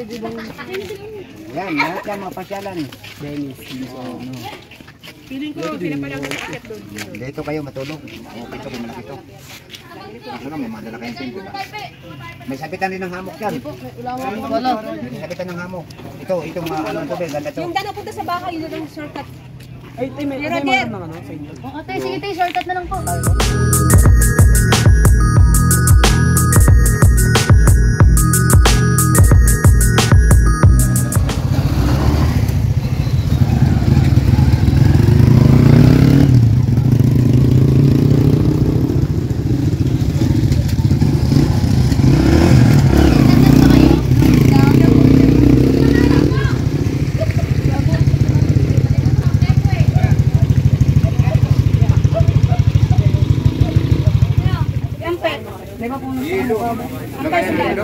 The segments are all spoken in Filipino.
pwede bang... Yan, lahat yan mga pasyalan. Dennis. Feeling ko, sila pa lang nag-akit doon. Dito kayo matulog. Okay ito, kung malaki ito. Ako na, may madala kayong tent, diba? May sabitan din ng hamok yan. Wala. May sabitan ng hamok. Ito mga ano ito, ganda ito. Yung dana punta sa baka, yun na lang shortcut. Ay, may mga ano sa inyo. Ate, sige tayo, shortcut na lang po.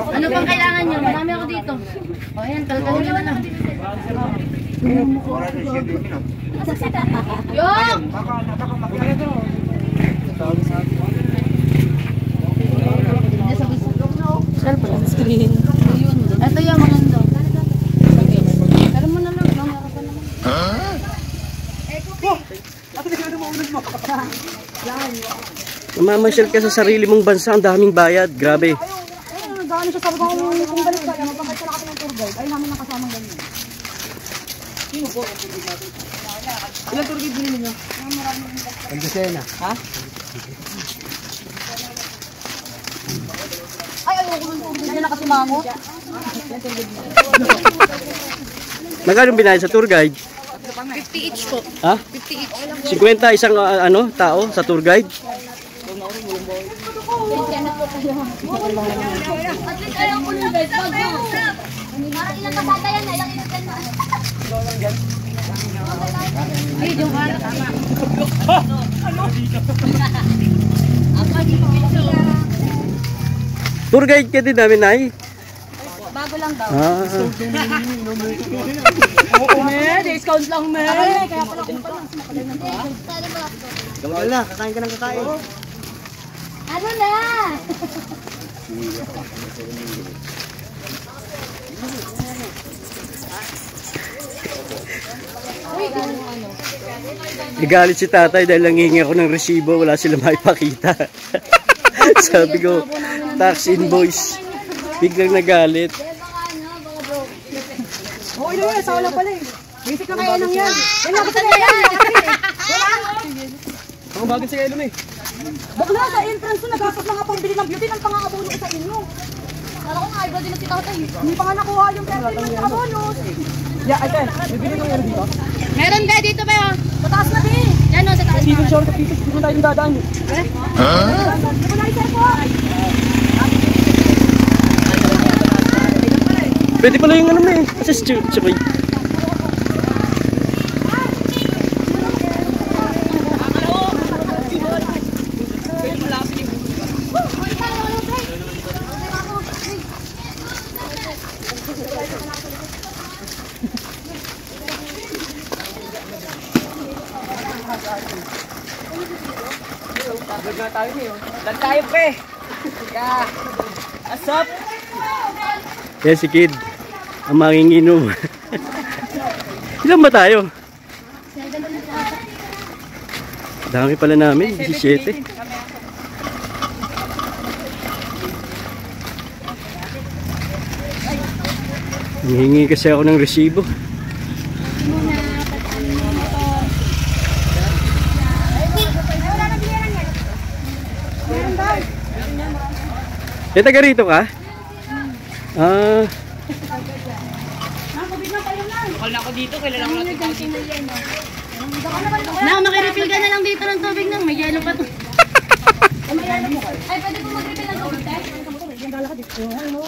Ano pang kailangan nyo? Marami ako dito. O yan, kalkalin na lang. Yung! Cellphone sa screen. Ito yung maganda. Pero mo na lang. Mamamasyal ka sa sarili mong bansa, ang daming bayad. Grabe. Gano'n siya sabi ko kung balik ka, mapakita na kami ng tour guide. Ay namin nakasamang ganyan. Sino po? Ilan tour guide binili niyo? Ang Lucena. Ha? Ay, ayoko ng tour guide. Yan nakasimangot. Magkano binayad sa tour guide? 50 each po. Ha? 50 each. 50 isang ano tao sa tour guide? At least ayaw ko ng guide. Parang ilang kasada yan. Ilang inutan na. Ay, yung ano. Tama. Tour guide ka din namin, Nay? Bago lang daw. Oo, me. Discount lang, me. Kaya pala kung pala. Gamal na, kakain ka ng kakain. Ano na? Nagalit si tatay dahil nangingi ako ng resibo, wala silang maipakita. Sabi ko, tax invoice. Biglang nagalit. Oo, ilo yan. Sa wala pala eh. Basic na kaya nang yan. Yan lang kasi yan. Ang bagay sa ilong eh. Bakla, sa entrance ko, nagkasap na nga pambili ng beauty ng pang-abono ko sa inyo. Kala ko nga, iba din na si tatay. Hindi pa nga nakuha yung pera ng abonos. Yeah, ate, may bili ng dito. Meron ba dito ba yun? Pataas na din. Yan o, sa taas Dito na. short at dito, dito tayo dadaan. Pwede pala yung ano mo eh. Assist you. Sabay. Vlog na tayo niyo. Dan tayo, pre. Yeah. Asap. Yan si Kid. Ang manginginom. Ilan ba tayo? Dami pala namin. 17. Hihingi kasi ako ng resibo. Taga rito ka? Ah. Lokal na ako dito. Kailan ako natin ako dito. Na, makirefill ka na lang dito ng tubig nang may yelo pa to. Ay, pwede po mag-refill ng tubig, te? Yung gala ka dito. Ano?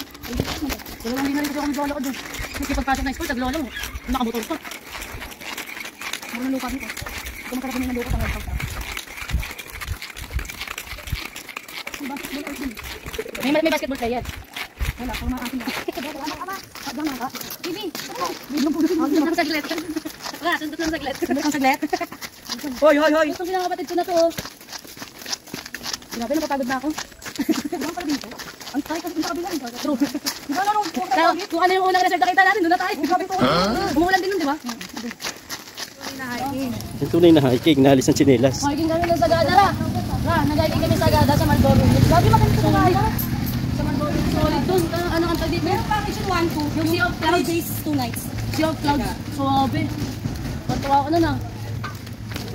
Wala lang din na rin kasi ako mag-gala ka doon. Kasi pagpasok na school, taglolo mo. Nakamotor pa. Mura ng lupa dito. Ito magkala kami ng lupa sa ngayon. May basketball player. Wala, kung mga akin na. Pagdang nga ka. Bibi! Biglang po natin. Ang saglit. Wala, sundot lang saglit. Sundot lang saglit. Hoy, hoy, hoy! Itong silang kapatid ko na to. Sinabi, napapagod na ako. Saan pala dito? Ang tayo kasi sa kabila. True. Kung ano yung unang result nakita natin, doon na tayo. Umuulan din nun, di ba? Yung tunay na hiking, naalis ng tsinelas. Hiking kami ng Sagada. Nag-hiking kami sa Sagada sa Marlboro. Grabe maganda sa Sagada. Sa Marlboro. Solid doon. Ano ang tagdi? Meron package yung 1-2. Yung Sea of Clouds days, 2 nights. Sea of Clouds. Sobe. Patuwa ko na na.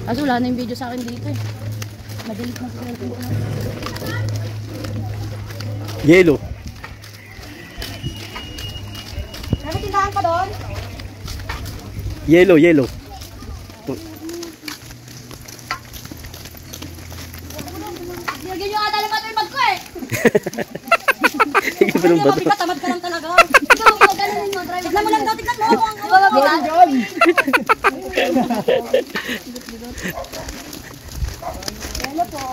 Kaso wala na yung video sa akin dito eh. Madalit na sila po. Yellow. May tindahan pa doon? Yellow, yellow. Nilagyan nyo ata lang ito yung bag ko eh. Ikaw pa ng bato. Mabigat, tamad ka lang talaga. Ikaw, magaling mo, driver. Tignan mo lang daw, tignan mo. Ang mabigat. Hello po.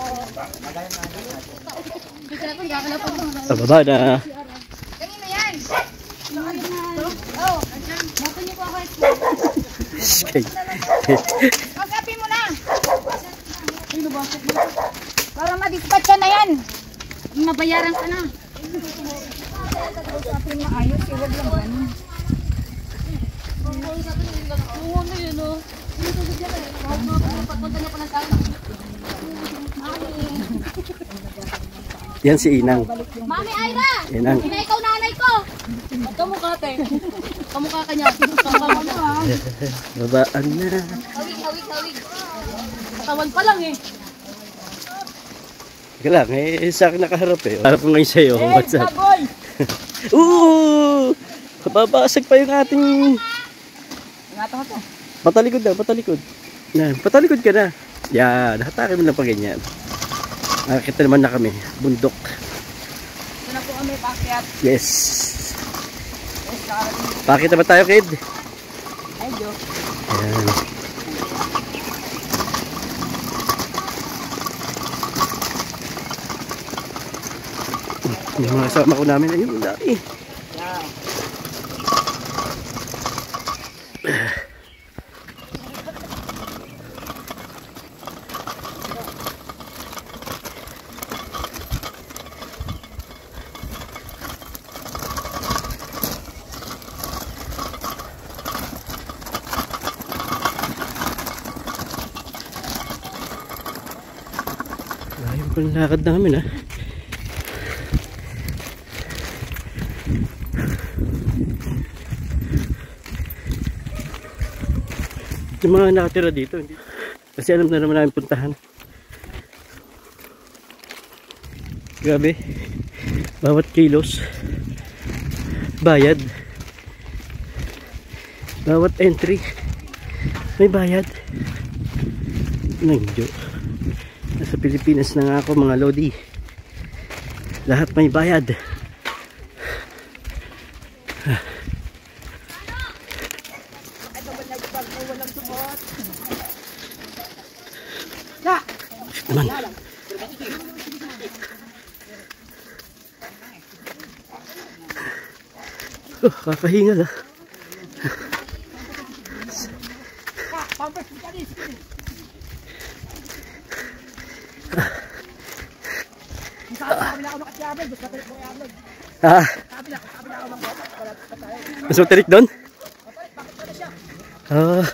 Sa baba na. Kanina yan. Oh, bato niyo po ako. Skate. Mag-copy mo na. Para ma-dispatch ka na yan. Mabayaran ka na. Ayos, iwag lang ganun. Ano yun o? Pagpunta niya pa ng sana. Yan si Inang. Mami Ira! Inang. Ina ikaw nanay ko! Kamukha te. Kamukha ka niya. Kamukha mo ha. Babaan na. Hawig, hawig, hawig. Katawan pa lang eh. Teka lang, sa akin nakaharap eh. Harap ko ngayon sa'yo. What's up? Baboy! Ooh! Babasag pa yung ating... Ingatan ko to. Patalikod na, patalikod. Yan, patalikod ka na. Yan, hatakin mo na pa ganyan. Nakakita naman na kami. Bundok. Ito na po kami pakyat. Yes. Pakita ba tayo, kid? Ay, Diyo. Ayan. Yung mga kasama ko namin. Ayun, ang dami. Ayaw ko ng lakad namin ha. Yung mga nakatira dito hindi. Kasi alam na naman namin puntahan. Grabe. Bawat kilos bayad. Bawat entry may bayad. Nangyo. Nasa Pilipinas na nga ako mga lodi. Lahat may bayad. Naman. Oh, kakahingal ah. Ah. Mas matarik doon? Ah.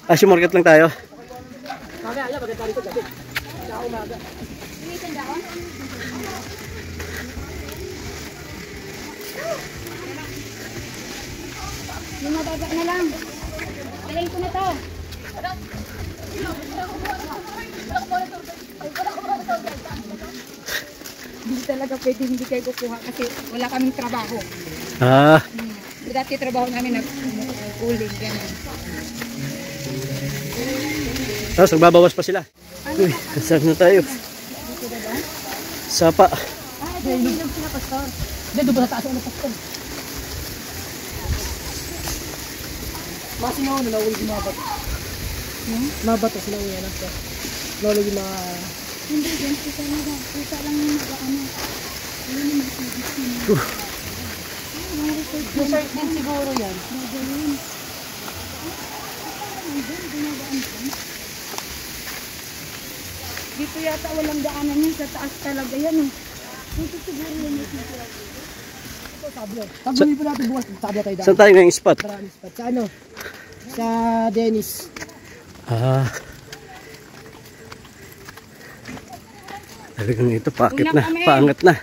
Asyo market lang tayo. Yung mababa na lang. Galing ko na to. Hindi talaga pwede hindi kayo kukuha kasi wala kaming trabaho. Ah. Dati trabaho namin nag-cooling, gano'n. Tapos nagbabawas pa sila. Uy, saan na tayo? Sapa. Hindi lang sila pastor. Hindi, doon ba taas ang pastor? Kasi nga ako nalawag yung mga bato. Mga bato sila uwi na siya. Nalawag yung mga... Hindi, ganito talaga. Kita lang yung ano. Ano yung mga Resort din siguro yan. Dito yata walang daanan yun. Sa taas talaga yan eh. Dito siguro yun yung siguro. Ito, Tablo. Tabloy po natin bukas. Tablo tayo daan. Saan tayo ngayong spot? Maraming spot. Sa ano? Sa Dennis. Ah. Talagang ito, pakit na, paangat na.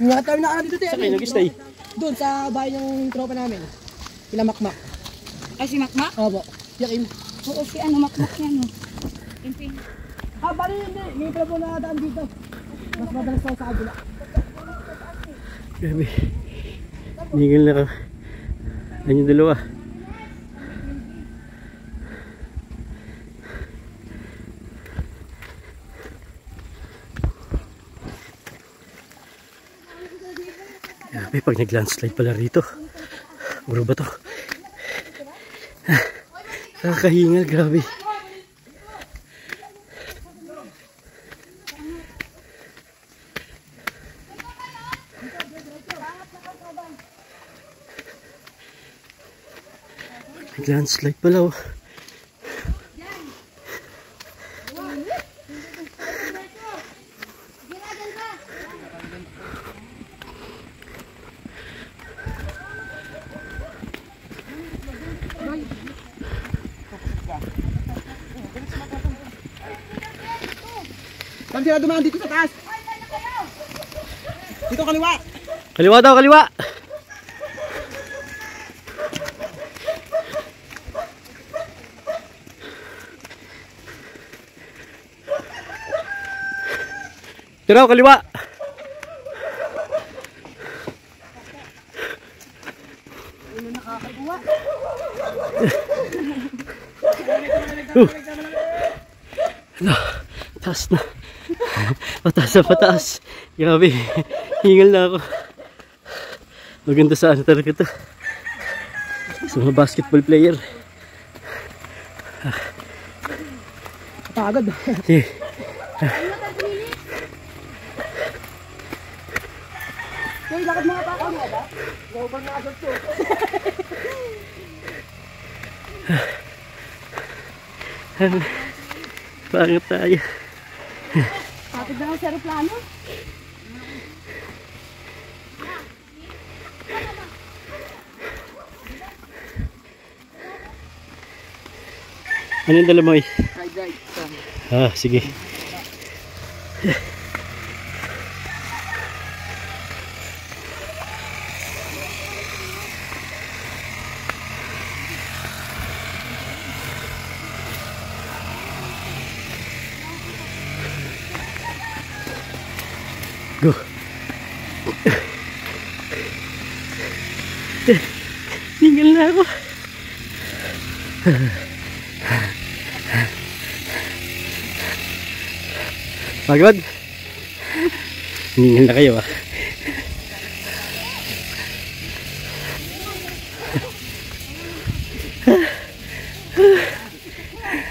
Yung nga tayo na dito tayo. Saan kayo nag-stay? Doon sa bahay ng tropa namin. Sila Makmak. Ay, si Makmak? Opo. Yakin. Oo, si ano, Makmak yan oh. Bali hindi. Ngayon pala po nakadaan dito. Mas madalas ako sa kabila. Grabe. Nigil na ka. Ayun yung dalawa. Grabe, pag nag-landslide pala rito. Uro ba to? Nakakahingal, grabe. Nag-landslide pala oh. Saan sila dumaan dito sa taas? Dito kaliwa. Kaliwa daw, kaliwa. Pero kaliwa. Taas na. Pataas na pataas. Grabe. Hingal na ako. Maganda sa ano talaga ito. Sa mga basketball player. Pagod. Sige. Hey, lakad mga pa ako. Gawal na agad to. Pangit tayo. Kapit na ako sa aeroplano. Ano yung dala mo eh? Right. Ah, sige. Go. Tinggal na ako. Pagod? Tinggal na kayo ah.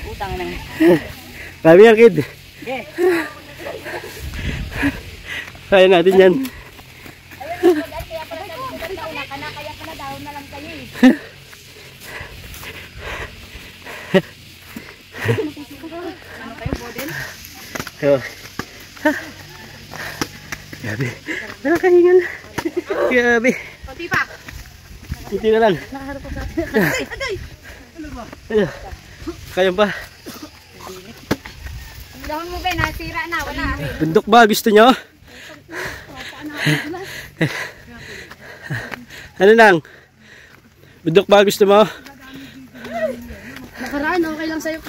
Utang lang. Kami yan, kid. Kaya natin yan. Kaya pala daw na lang kayo eh. Ano kayo, Boden? Oh. Grabe. Nakakahingal. Grabe. Kunti pa. Hindi na lang. Agay! Ano? Kaya pa. Dahon mo ba, nasira na, wala. Bundok ba? Gusto nyo? Ano nang? Bundok ba? Gusto mo? Nakaraan, okay lang sa'yo.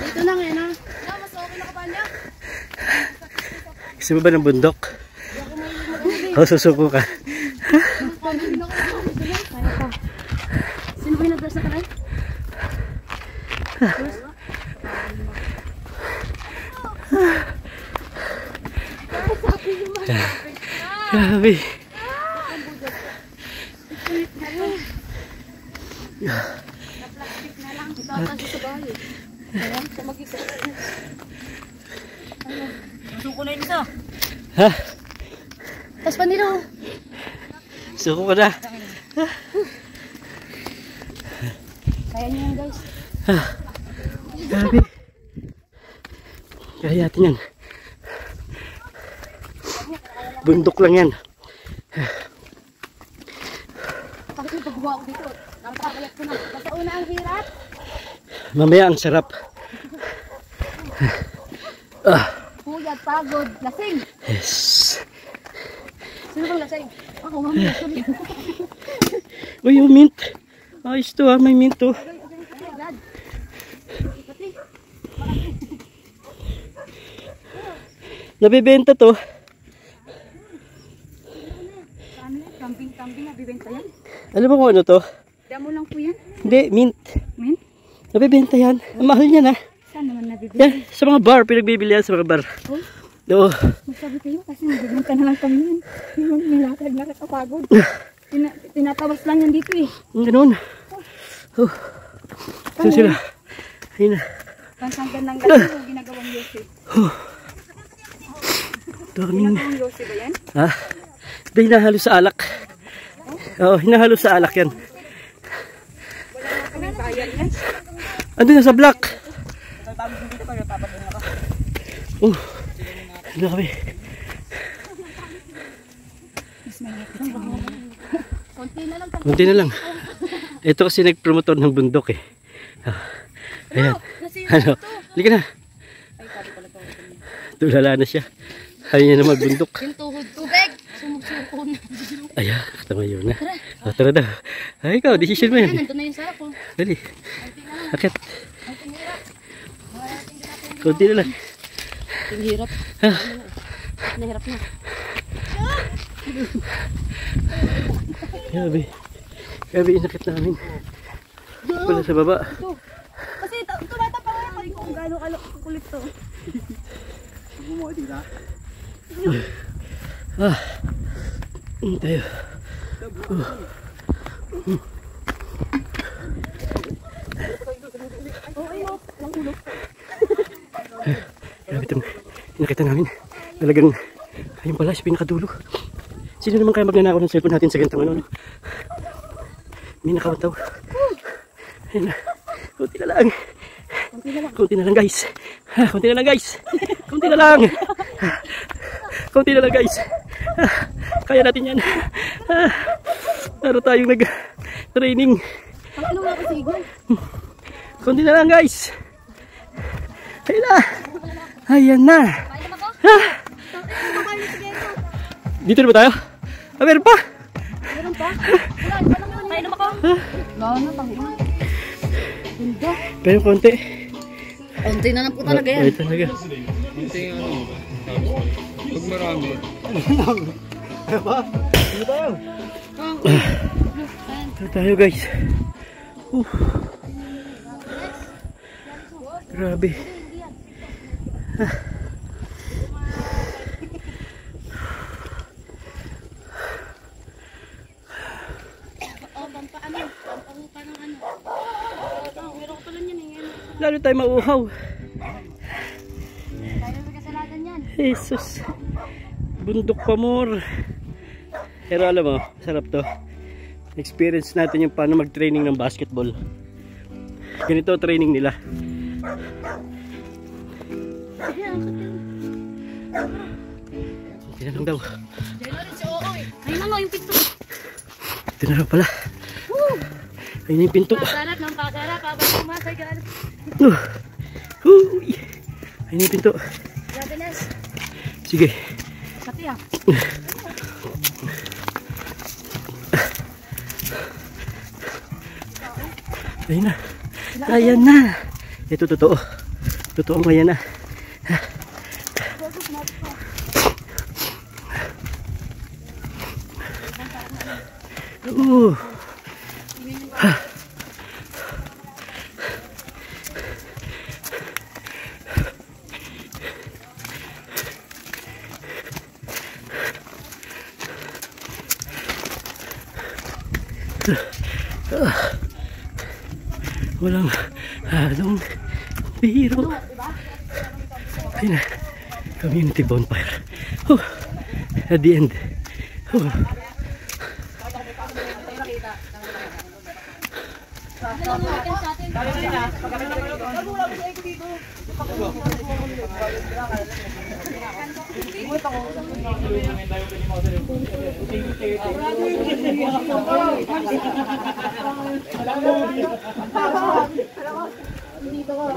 Dito na ngayon ha. Mas okay na ka ba niya? Gusto mo ba ng bundok? O, susuko ka. Sino ba yung nag-dress na kalay? Grabe. Suko na yun isa. Ha? Tapos pa nila oh. Suko ka na. Kaya niyo yan guys. Grabe. Kaya natin yan. Bundok lang yan. Bakit yung paggawa ko dito? Napakayat ko na. Basta una ang hirap. Mamaya ang sarap. Puyat, pagod, lasing. Yes. Sino bang lasing? Ako, mamaya. Sorry. Uy, yung mint. Ayos to ha, may mint to. Nabibenta to. Camping na, bibenta yan. Alam mo kung ano to? Damo lang po yan. Hindi, mint. Mint? Nabibenta yan. Ang mahal niya na. Saan naman nabibili? Yan, sa mga bar. Pinagbibili yan sa mga bar. Oh? Oo. Magsabi kayo kasi nagbibenta naman kami yan. Yung nilatag na nakapagod. Tinatawas lang yan dito eh. Ganun. Oh. So sila. Ayun na. Pansanggan ng galing yung ginagawang yosi. Daming. Ginagawang yosi ba yan? Ha? Ito hinahalo sa alak. Oo, hinahalo sa alak yan. Wala na kami bayan yan. Ando na sa black. Grabe. Konti na lang. Kunti na lang. Ito kasi nagpromotor ng bundok eh. Ayan. Ano? Halika na. Tulala na siya. Ayaw niya na magbundok. Yung tuhod tubig. Sumusuko na. Ayan, tama yun na. O, tara daw. Ay, ikaw, decision mo yan. Nandun na yung sarap oh. Dali. Akit. Kunti na lang. Yung hirap. Nahirap na. Grabe. Grabe, inakit namin. Wala sa baba. Kasi tumatapang ako kung gaano kulit to. Tayo. Grabe itong inakita namin. Talagang, ayun pala, sa pinakadulo. Sino naman kaya magnanakaw ng cellphone natin sa gantong ano? May nakawataw. Ayun na. Kunti na lang. Kunti na lang guys. Kunti na lang guys. Kunti na lang. Kunti na lang guys. Kaya natin yan. Para tayong nag-training. Ano nga kasi igwan? Kunti na lang guys. Ayun na. Ayan na. Dito na ba tayo? Meron pa? Meron pa? Kaya naman ako? Gano'n pang ina. Hindi. Pero konti. Konti na lang po talaga yan. Ay talaga. Hindi ano. Pag marami. Ito tayo guys. Grabe. Lalo tayo mauhaw. Kaya may kasalanan yan. Jesus. Bundok pa more. Pero alam mo, sarap to. Experience natin yung paano mag-training ng basketball. Ganito training nila. Hindi na lang daw. Ayun na nga yung pinto. Ito na lang pala. Ayun yung pinto. Pasarap ng pasarap. Habang sumasay ka. Ayun yung pinto. Grabe Nes. Sige. Pati ah. Ayun na. Ayan na. Ito totoo. Totoo mo yan na. Walang halong biro. Ayun na. Community bonfire. At the end. Ano lang natin sa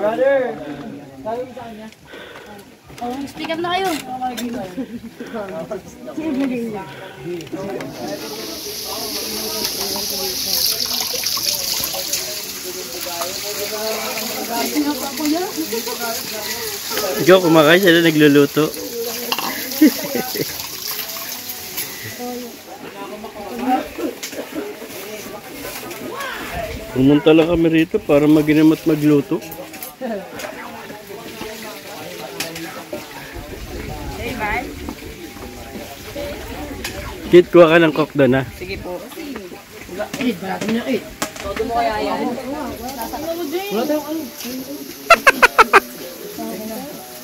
Brother! Sabi mo sa kanya? Oh, speak up na kayo. Ikaw kumakain, siya na nagluluto. Pumunta lang kami rito para mag-inom at magluto. Kit, kuha ka ng coke doon, ha? Sige po. Todo mo kaya yan. Wala tayong ano.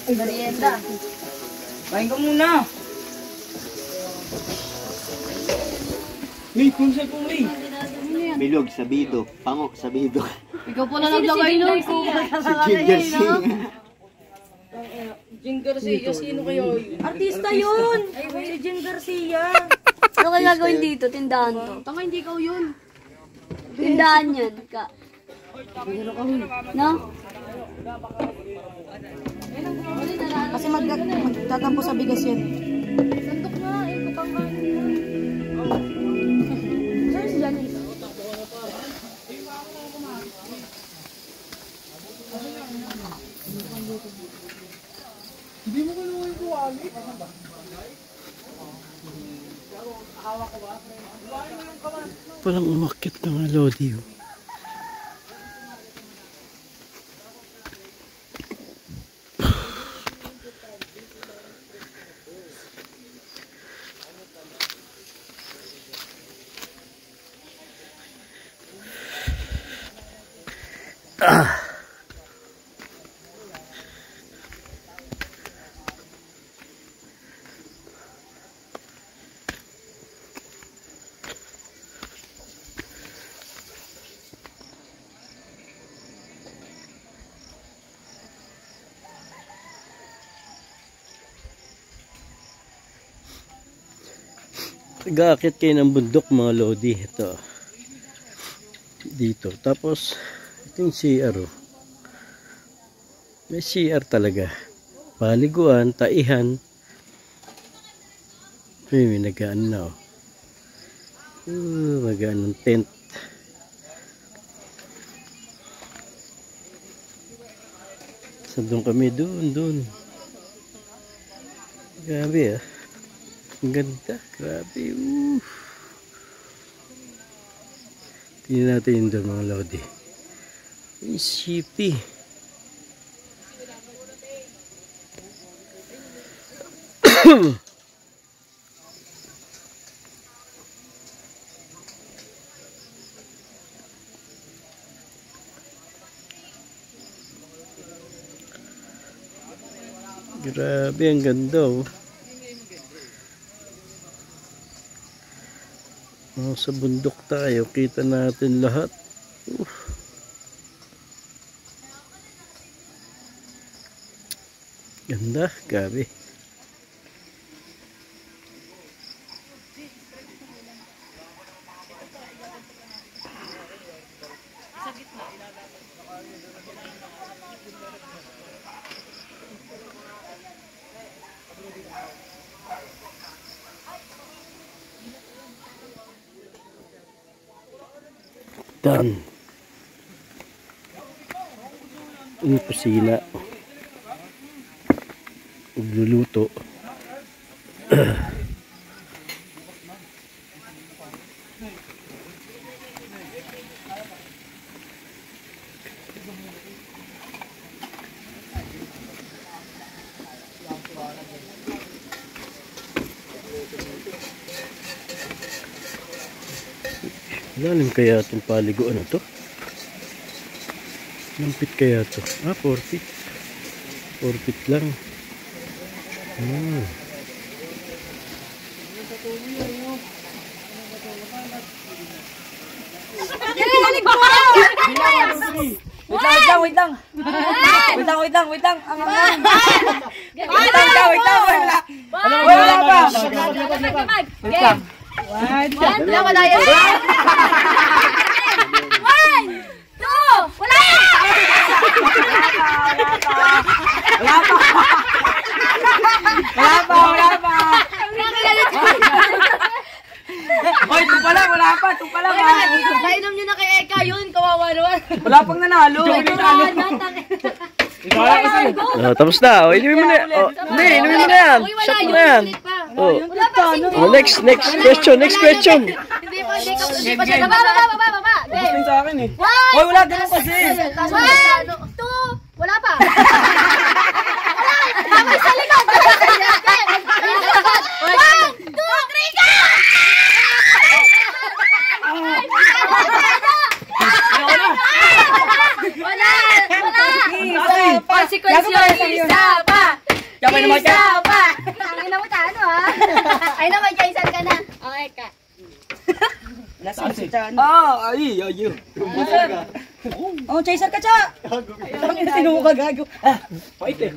Merienda. Kain ka muna. May, kung sa'yo po, may. Bilog, sabido. Pangok, sabido. Ikaw po na naglagay nun. Si Ginger Singh. Jing Garcia, sino kayo? Artista yun! Si Jim Garcia. Ano kaya gagawin dito? Tindahan to? Tanga, hindi ikaw yun. Tindahan yan. No? Kasi magtatampo sa bigas yan. Sandok nga, kapangkain mo. Saan si Janice? Hindi mo kinuha yung kuwali. Palang umakit ng mga lodi. Oh. Nag-aakit kayo ng bundok mga lodi. Ito. Dito. Tapos, ito yung CR. Oh. May CR talaga. Paliguan, taihan. May nagaan na. Oh. Nagaan ng tent. So, doon kami. Doon. Grabe ah. Ang ganda. Grabe. Tingnan natin yung doon mga lodi. Yung sipi. Grabe, ang ganda oh. Sa bundok tayo, kita natin lahat. Ganda, grabe. Done. Yung kusina. Magluluto. Lalim kaya itong paliguan na to? Lampit kaya to? 4 feet. 4 feet lang. Wait lang. Wait lang. Wala pa. Wait lang. Wala yan. 1, 2, wala yan! Wala pa. Hoy, ito pa lang. Wala pa. Nainom nyo na kay Eka yun, kawawa naman. Wala pang nanalo. Tapos na. O, inumin mo na. Hindi, inumin mo na yan. Shot mo na yan. Wala pa. Next question. Hindi pa siya. Baba. Gusto sa akin eh. Hoy, wala ganun kasi. 1, 2, wala pa. Mamay sa likod. 1, 2, 3, go! Wala. Consequence yun. Isa pa. Tangin na mo tano ha. Ay naman, Jason ka na. Okay ka. Nasaan si Chan? Ay. Oh, chaser ka, Cha! Sino ka gago? Wait eh.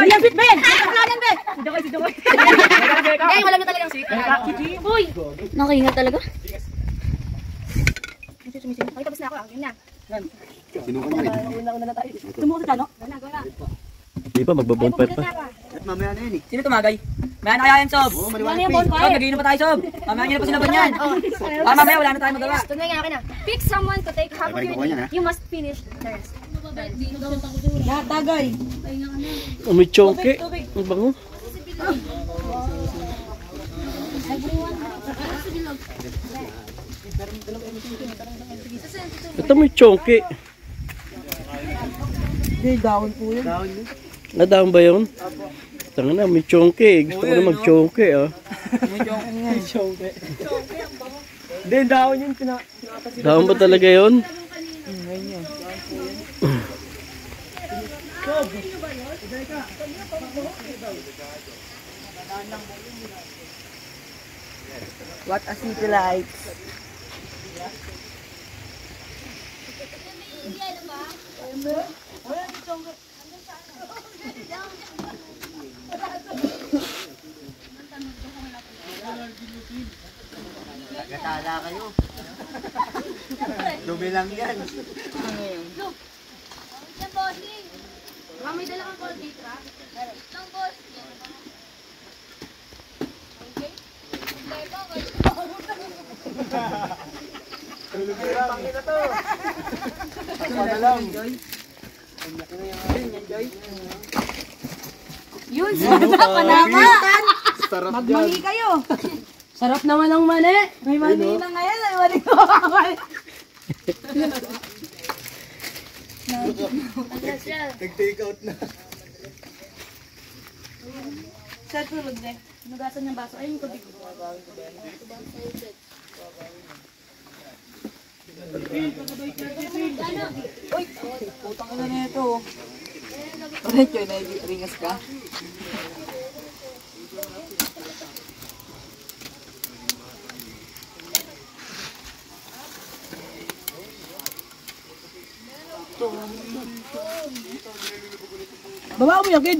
Lapit ba yan? Wala na talagang sweet. Uy! Nakahinga talaga? Okay, tapos na ako. Yun na. Tumuha sa Chano? Di ba, magbabonfire pa. At mamaya na yan eh. Sino tumagay? Maya na kaya yan, Sob. Wala na yung bonfire. Sob, nag-iinom pa tayo, Sob. Mamaya nyo na pa sinaban yan. Mamaya wala na tayo magawa. Tunay nga akin na. Pick someone to take half of Bye-bye your ko yan, ha? day. You must finish first. Tagay. May chonke. Ang bango. Ito may chonke. Hindi, dahon po yun. Nadaan ba yun? Tanga na, may chonke. Gusto ko na mag-chonke, ah. May chonke. Hindi, dahon yun. Daan ba talaga yun? What a city lights. Tagatala kayo. Dumi lang yan. May dala kang call dito, Ng boss. Yun, sarap ka naman. Magmani kayo. Sarap naman ang mani. May mani na ngayon. May mani ko. Nag-take out na. Sir, tulog na. Nugasan yung baso. Ayun ko dito. Uy, putang ina na ito. Ulit yun, ringas ka. Baba mo yakin.